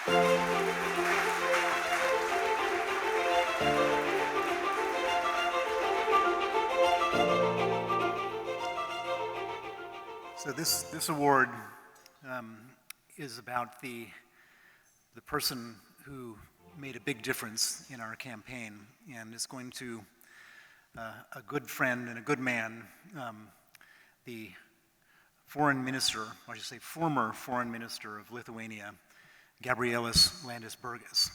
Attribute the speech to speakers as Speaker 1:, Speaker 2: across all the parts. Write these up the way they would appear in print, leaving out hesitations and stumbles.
Speaker 1: So this award is about the person who made a big difference in our campaign, and is going to a good friend and a good man, the foreign minister, or I should say former foreign minister of Lithuania, Gabrielius Landsbergis.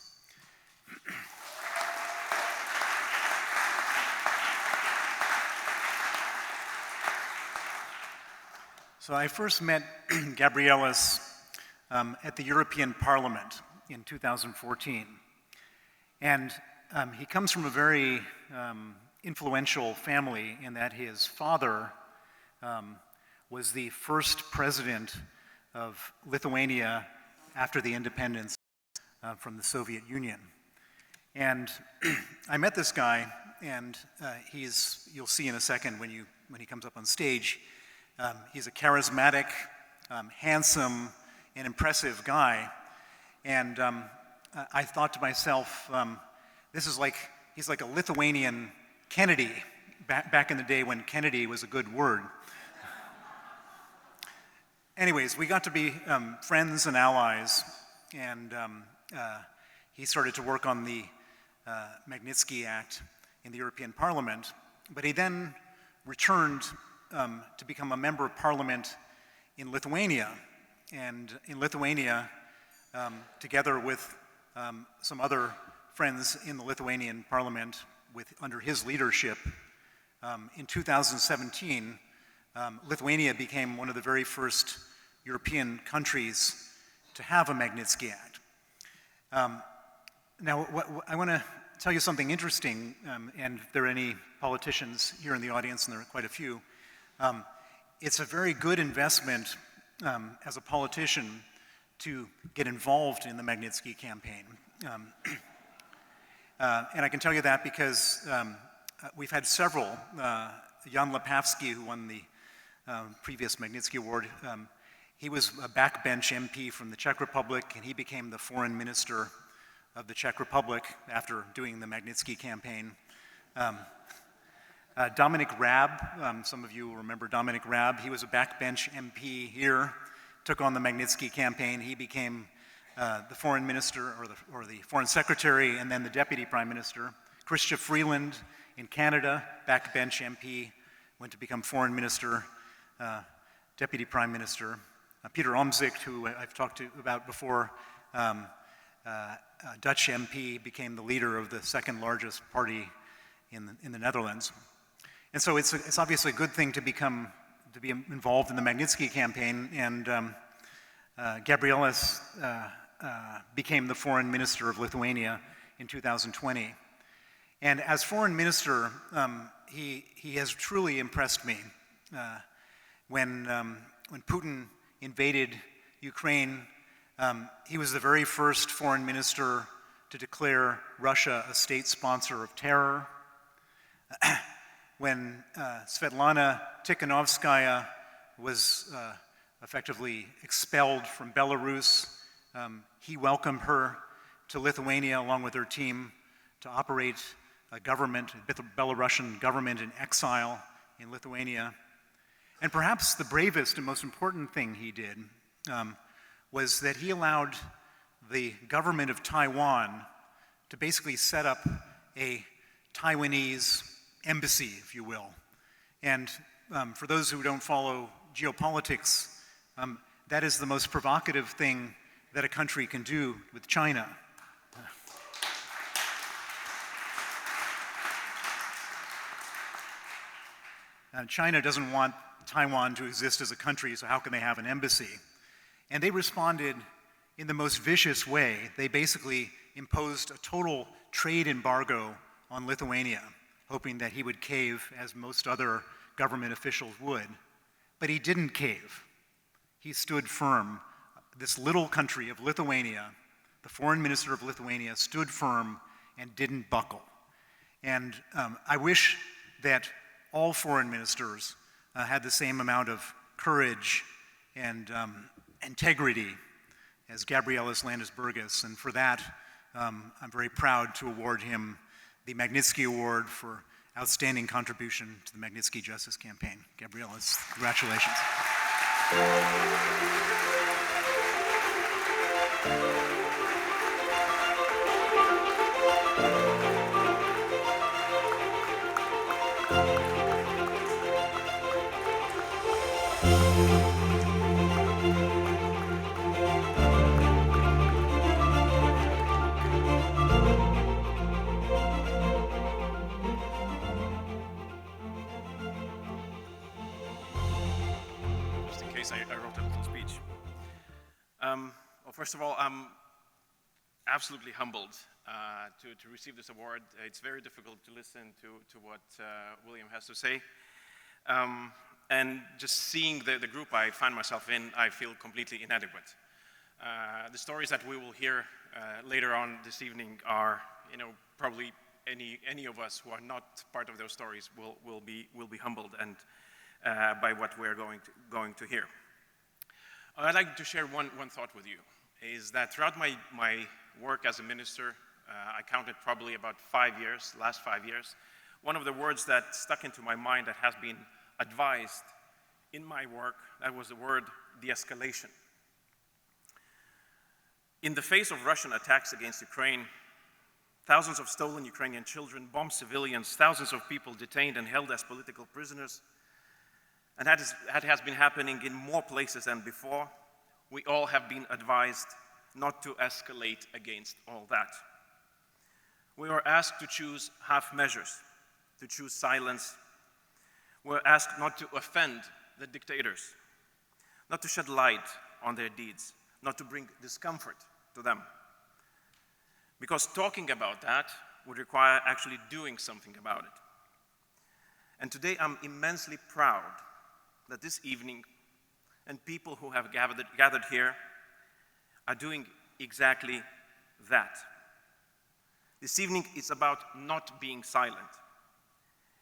Speaker 1: So I first met Gabrielius at the European Parliament in 2014. And he comes from a very influential family in that his father was the first president of Lithuania after the independence from the Soviet Union. And I met this guy, and you'll see in a second when he comes up on stage, he's a charismatic, handsome, and impressive guy. And I thought to myself, he's like a Lithuanian Kennedy, back in the day when Kennedy was a good word. Anyways, we got to be friends and allies, and he started to work on the Magnitsky Act in the European Parliament, but he then returned to become a member of parliament in Lithuania. And in Lithuania, together with some other friends in the Lithuanian parliament under his leadership, in 2017, Lithuania became one of the very first European countries to have a Magnitsky Act. Now, I want to tell you something interesting, and if there are any politicians here in the audience, and there are quite a few, it's a very good investment as a politician to get involved in the Magnitsky campaign. And I can tell you that because we've had several. Jan Lepavsky, who won the previous Magnitsky Award, he was a backbench MP from the Czech Republic, and he became the foreign minister of the Czech Republic after doing the Magnitsky campaign. Dominic Raab, some of you will remember Dominic Raab, he was a backbench MP here, took on the Magnitsky campaign. He became the foreign minister, or the foreign secretary, and then the deputy prime minister. Chrystia Freeland in Canada, backbench MP, went to become foreign minister, deputy prime minister. Peter Omtzigt, who I've talked about before, Dutch MP, became the leader of the second largest party in the Netherlands. And so it's obviously a good thing to be involved in the Magnitsky campaign, and Gabrielius became the foreign minister of Lithuania in 2020. And as foreign minister, he has truly impressed me. When Putin invaded Ukraine, he was the very first foreign minister to declare Russia a state sponsor of terror. When Svetlana Tikhanovskaya was effectively expelled from Belarus, he welcomed her to Lithuania along with her team to operate a Belarusian government in exile in Lithuania. And perhaps the bravest and most important thing he did was that he allowed the government of Taiwan to basically set up a Taiwanese embassy, if you will. And for those who don't follow geopolitics, that is the most provocative thing that a country can do with China. China doesn't want Taiwan to exist as a country, so how can they have an embassy? And they responded in the most vicious way. They basically imposed a total trade embargo on Lithuania, hoping that he would cave, as most other government officials would. But he didn't cave. He stood firm. This little country of Lithuania, the foreign minister of Lithuania, stood firm and didn't buckle. And I wish that all foreign ministers had the same amount of courage and integrity as Gabrielius Landsbergis, and for that, I'm very proud to award him the Magnitsky Award for outstanding contribution to the Magnitsky Justice Campaign. Gabrielius, congratulations.
Speaker 2: I wrote a little speech. Well, first of all, I'm absolutely humbled to receive this award. It's very difficult to listen to what William has to say. And just seeing the group I find myself in, I feel completely inadequate. The stories that we will hear later on this evening are, probably any of us who are not part of those stories will be humbled and by what we're going to hear. I'd like to share one thought with you, is that throughout my work as a minister, I counted probably about last 5 years, one of the words that stuck into my mind that has been advised in my work, that was the word de-escalation. In the face of Russian attacks against Ukraine, thousands of stolen Ukrainian children, bombed civilians, thousands of people detained and held as political prisoners, and that has been happening in more places than before, we all have been advised not to escalate against all that. We were asked to choose half measures, to choose silence. We were asked not to offend the dictators, not to shed light on their deeds, not to bring discomfort to them. Because talking about that would require actually doing something about it. And today I'm immensely proud that this evening, and people who have gathered here are doing exactly that. This evening is about not being silent.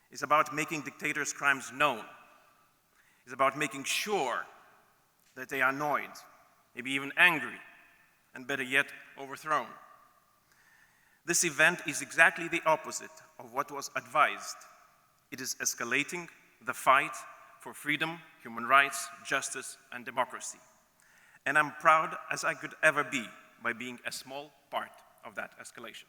Speaker 2: It's about making dictators' crimes known. It's about making sure that they are annoyed, maybe even angry, and better yet, overthrown. This event is exactly the opposite of what was advised. It is escalating the fight for freedom, human rights, justice, and democracy. And I'm proud as I could ever be by being a small part of that escalation.